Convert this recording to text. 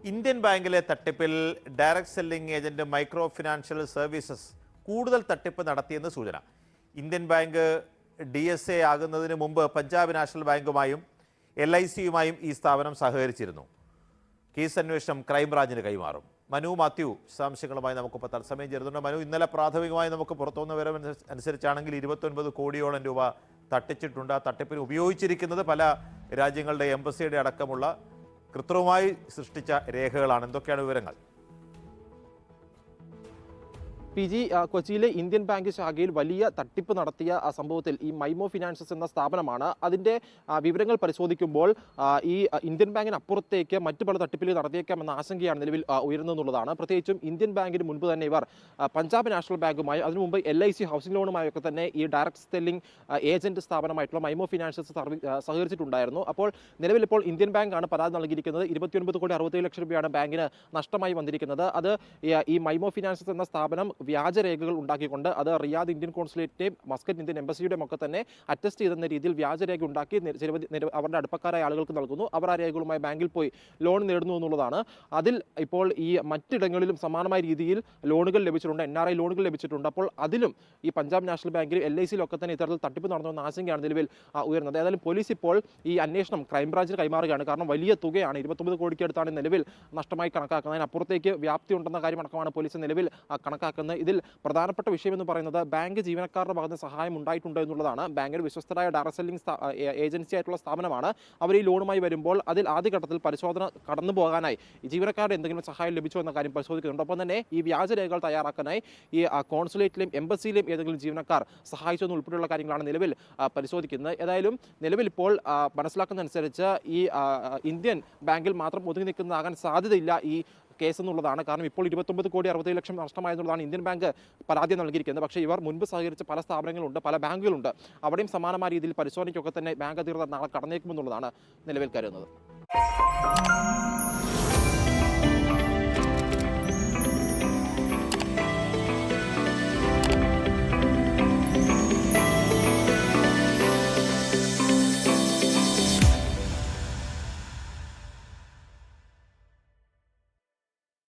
Indian ബാങ്കിലെ തട്ടിപ്പിൽ direct selling agent micro financial services കൂടുതൽ തട്ടിപ്പ് നടത്തിയെന്ന് സൂചന. ഇന്ത്യൻ ബാങ്ക് DSA ആകുന്നതിന് മുമ്പ് പഞ്ചാബ് നാഷണൽ ബാങ്കുമായും LICയുമായും ഈ സ്ഥാപനം സഹകരിച്ചിരുന്നു. കേസ് അന്വേഷണം ക്രൈംബ്രാഞ്ചിന് കൈമാറും. മനു മാത്യു വിശദാംശങ്ങളുമായി നമുക്കിപ്പോൾ തത്സമയം ചേരുന്നുണ്ട്. മനു, ഇന്നലെ പ്രാഥമികമായി നമുക്ക് പുറത്തുവന്ന വിവരം അനുസരിച്ചാണെങ്കിൽ 29 കോടിയോളം രൂപ തട്ടിച്ചിട്ടുണ്ട്. ആ തട്ടിപ്പിന് ഉപയോഗിച്ചിരിക്കുന്നത് പല രാജ്യങ്ങളുടെ എംബസിയുടെ അടക്കമുള്ള കൃത്രിമമായി സൃഷ്ടിച്ച രേഖകളാണ്. എന്തൊക്കെയാണ് വിവരങ്ങൾ? PG, കൊച്ചിയിലെ ഇന്ത്യൻ ബാങ്ക് ശാഖയിൽ വലിയ തട്ടിപ്പ് നടത്തിയ സംഭവത്തിൽ ഈ മൈമോ ഫിനാൻസസ് എന്ന സ്ഥാപനമാണ്. അതിൻ്റെ വിവരങ്ങൾ പരിശോധിക്കുമ്പോൾ ഈ ഇന്ത്യൻ ബാങ്കിന് അപ്പുറത്തേക്ക് മറ്റു പല തട്ടിപ്പിൽ നടത്തിയേക്കാമെന്ന ആശങ്കയാണ് നിലവിൽ ഉയരുന്നതെന്നുള്ളതാണ്. പ്രത്യേകിച്ചും ഇന്ത്യൻ ബാങ്കിന് മുൻപ് തന്നെ ഇവർ പഞ്ചാബ് നാഷണൽ ബാങ്കുമായി അതിനു മുമ്പ് LIC ഹൗസിംഗ് ലോണുമായൊക്കെ തന്നെ ഈ ഡയറക്ട് സെല്ലിംഗ് ഏജന്റ് സ്ഥാപനമായിട്ടുള്ള മൈമോ ഫിനാൻസസ് സഹകരിച്ചിട്ടുണ്ടായിരുന്നു. അപ്പോൾ നിലവിൽ ഇപ്പോൾ ഇന്ത്യൻ ബാങ്കാണ് പരാതി നൽകിയിരിക്കുന്നത്. 29,67,00,000 രൂപയാണ് ബാങ്കിന് നഷ്ടമായി വന്നിരിക്കുന്നത്. അത് ഈ മൈമോ ഫിനാൻസസ് എന്ന സ്ഥാപനം വ്യാജരേഖകൾ ഉണ്ടാക്കിക്കൊണ്ട് അത് റിയാദ് ഇന്ത്യൻ കോൺസുലേറ്റിന്റെയും മസ്കറ്റ് ഇന്ത്യൻ എംബസിയുടെയും ഒക്കെ തന്നെ അറ്റസ്റ്റ് ചെയ്തെന്ന രീതിയിൽ വ്യാജരേഖ ഉണ്ടാക്കി അവരുടെ അടുപ്പക്കാരായ ആളുകൾക്ക് നൽകുന്നു. അവർ ആ രേഖകളുമായി ബാങ്കിൽ പോയി ലോൺ നേടുന്നു എന്നുള്ളതാണ്. അതിൽ ഇപ്പോൾ ഈ മറ്റിടങ്ങളിലും സമാനമായ രീതിയിൽ ലോണുകൾ ലഭിച്ചിട്ടുണ്ട്, NRI ലോണുകൾ ലഭിച്ചിട്ടുണ്ട്. അപ്പോൾ അതിലും ഈ പഞ്ചാബ് നാഷണൽ ബാങ്കിൽ LICയിലൊക്കെ തന്നെ ഇത്തരത്തിൽ തട്ടിപ്പ് നടന്നുവെന്ന ആശങ്കയാണ് നിലവിൽ ഉയർന്നത്. ഏതായാലും പോലീസ് ഇപ്പോൾ ഈ അന്വേഷണം ക്രൈംബ്രാഞ്ചിന് കൈമാറുകയാണ്. കാരണം വലിയ തുകയാണ്, 29 കോടിക്ക് അടുത്താണ് നിലവിൽ നഷ്ടമായി കണക്കാക്കുന്നത്. അതിനപ്പുറത്തേക്ക് വ്യാപ്തി ഉണ്ടെന്ന കാര്യമടക്കമാണ് പോലീസ് നിലവിൽ കണക്കാക്കുന്നത്. ഇതിൽ പ്രധാനപ്പെട്ട വിഷയം എന്ന് പറയുന്നത് ബാങ്ക് ജീവനക്കാരുടെ ഭാഗത്ത് സഹായം ഉണ്ടായിട്ടുണ്ട് എന്നുള്ളതാണ്. ബാങ്കിന്റെ വിശ്വസ്തരായ ഡയറക്ട് സെല്ലിംഗ് ഏജൻസി ആയിട്ടുള്ള സ്ഥാപനമാണ്. അവർ ഈ ലോണുമായി വരുമ്പോൾ അതിൽ ആദ്യഘട്ടത്തിൽ പരിശോധന കടന്നു പോകാനായി ഈ ജീവനക്കാരുടെ എന്തെങ്കിലും സഹായം ലഭിച്ചോ എന്ന കാര്യം പരിശോധിക്കുന്നുണ്ട്. ഒപ്പം തന്നെ ഈ വ്യാജരേഖകൾ തയ്യാറാക്കാനായി ഈ കോൺസുലേറ്റിലെയും എംബസിയിലെയും ഏതെങ്കിലും ജീവനക്കാർ സഹായിച്ചെന്ന് ഉൾപ്പെടെയുള്ള കാര്യങ്ങളാണ് നിലവിൽ പരിശോധിക്കുന്നത്. ഏതായാലും നിലവിൽ ഇപ്പോൾ മനസ്സിലാക്കുന്നതനുസരിച്ച് ഈ ഇന്ത്യൻ ബാങ്കിൽ മാത്രം ഒതുങ്ങി നിൽക്കുന്നതാകാൻ സാധ്യതയില്ല ഈ കേസ് എന്നുള്ളതാണ്. കാരണം ഇപ്പോൾ 29,67,00,000 നഷ്ടമായെന്നുള്ളതാണ് ഇന്ത്യൻ ബാങ്ക് പരാതി നൽകിയിരിക്കുന്നത്. പക്ഷേ ഇവർ മുൻപ് സഹകരിച്ച പല സ്ഥാപനങ്ങളുണ്ട്, പല ബാങ്കുകളുണ്ട്. അവിടെയും സമാനമായ രീതിയിൽ പരിശോധനയ്ക്കൊക്കെ തന്നെ ബാങ്ക് അധികൃതർ നാളെ കടന്നേക്കുമെന്നുള്ളതാണ് നിലവിൽ കരുതുന്നത്.